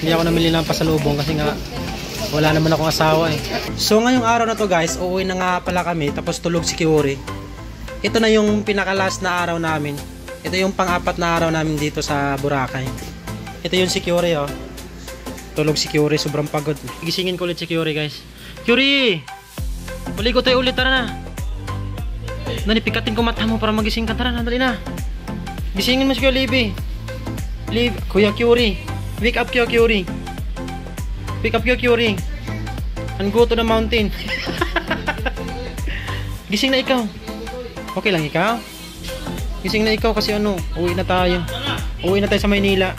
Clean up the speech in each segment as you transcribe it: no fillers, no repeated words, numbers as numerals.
Hindi ako namili ng pasalubong kasi nga wala naman akong asawa eh. So ngayong araw na to guys, uuwi na nga pala kami tapos tulog si Kiori. Ito na yung pinaka-last na araw namin. Ito yung pang-apat na araw namin dito sa Boracay. Ito yung si Kiori oh. Tulog si Kiori, sobrang pagod. Gisingin ko ulit si Kiori guys. Kiori! Maligo tayo ulit, tara na. Dali, pikatin ko mata mo para magising ka. Tara na, dali na. Gisingin mo si Kuya Libby. Kuya Kiori. Wake up Kuya Kiori. Wake up Kuya Kiori. And go to the mountain. Gising na ikaw. Okay lang ikaw? Gising na ikaw kasi ano, uwi na tayo. Uwi na tayo sa Maynila.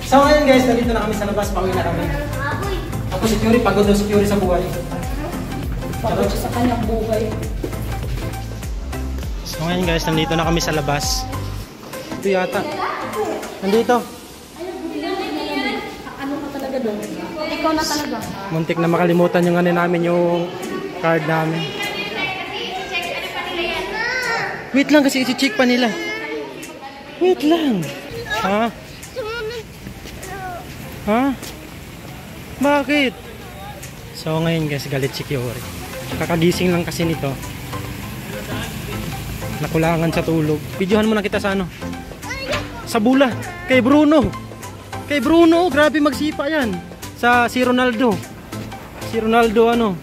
So ngayon guys, nandito na kami sa labas, pauwi na kami. Ako si Kiori, pagod daw si Kiori sa buhay. Pagod siya sa kanyang buhay. So ngayon guys, nandito na kami sa labas. Ito yata. Nandito. Ano ka talaga doon? Ikaw na talaga. Muntik na makalimutan yung ano namin, yung card namin. Wait lang kasi isi-check pa nila. Wait lang. Ha? Ha? Bakit? So ngayon guys, galit si Kiori. Kakagising lang kasi nito. Nakulangan sa tulog. Videohan mo na kita sa ano? Sa bula. Kay Bruno. Kay Bruno, grabe magsipa yan. Sa si Ronaldo. Si Ronaldo ano?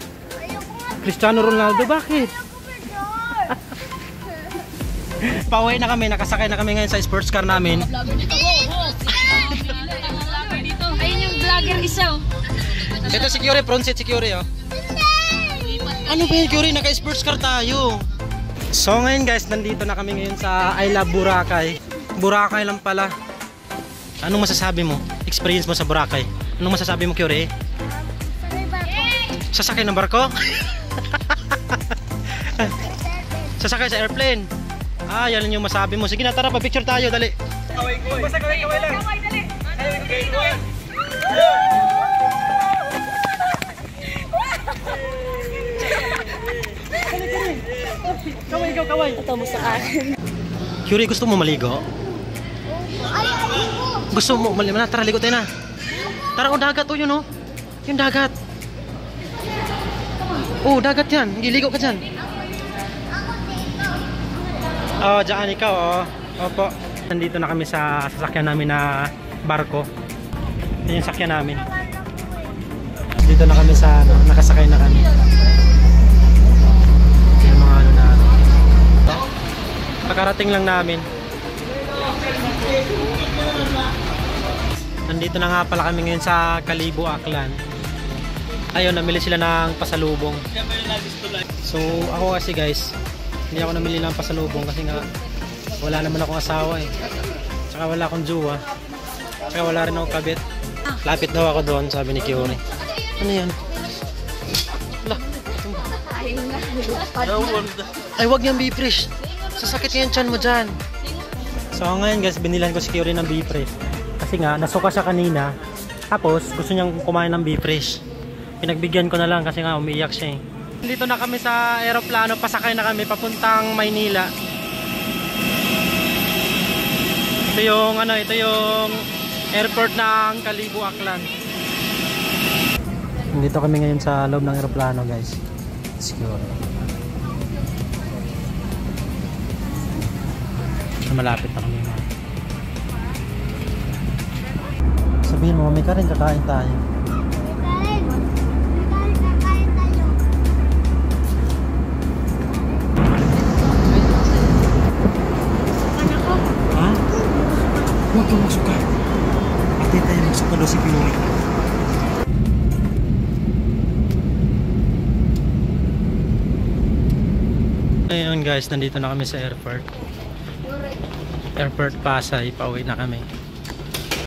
Cristiano Ronaldo, bakit? Pauwi na kami, nakasakay na kami ngayon sa sports car namin. Ayun yung vlogger isa. Ito si Kiori, front seat si Kiori oh. Ano ba yung Kiori, naka-sports car tayo. So ngayon guys, nandito na kami ngayon sa I Love Boracay. Boracay lang pala. Anong masasabi mo? Experience mo sa Boracay? Anong masasabi mo Kiori? Sasakay ng barko? Sasakay sa airplane? Ah, yan yung masabi mo. Sige na, tara pa picture tayo, dali. Kaway ko. Basta kaway lang. Kaway, dali. Kaway, kaway. Ito mo sa akin. Kiori, gusto mo maligo? Gusto mo maligo? Tara, ligo tayo na. Tara, oh, dagat, oh, yun, oh. Yung dagat. Oh, dagat yan. Giligo ka dyan. Oh, dyan ikaw, oh. Opo. Nandito na kami sa sasakyan namin na barko. Yan yung sasakyan namin. Dito na kami sa, ano, nakasakay na kami. Yung mga ano na, pagkarating lang namin. Nandito na nga pala kami ngayon sa Kalibo, Aklan. Ayun, namili sila ng pasalubong. So, ako kasi guys, hindi ako namili ng pasalubong kasi nga wala naman akong asawa eh. Tsaka wala akong jowa. Tsaka wala rin akong kabit. Lapit daw ako doon, sabi ni Kiori. Ano yan? Lah. Ay, wag niyang bifresh. Sasakit yung tiyan mo dyan. So ngayon guys, binilan ko si Kiori ng bifresh. Kasi nga, nasuka siya kanina. Tapos, gusto niyang kumain ng bifresh. Pinagbigyan ko na lang kasi nga umiiyak siya eh. Dito na kami sa aeroplano, pasakay na kami papuntang Maynila. Ito yung ano, ito yung airport ng Kalibo, Aklan. Dito kami ngayon sa loob ng aeroplano, guys. Siguro. Malapit na kami. Sabihin mo, may ka rin kakain tayo. Huwag kang magsuka. Ate tayo magsuka daw si Kiori. Ayun guys, nandito na kami sa airport. Airport Pasay, pauwi na kami.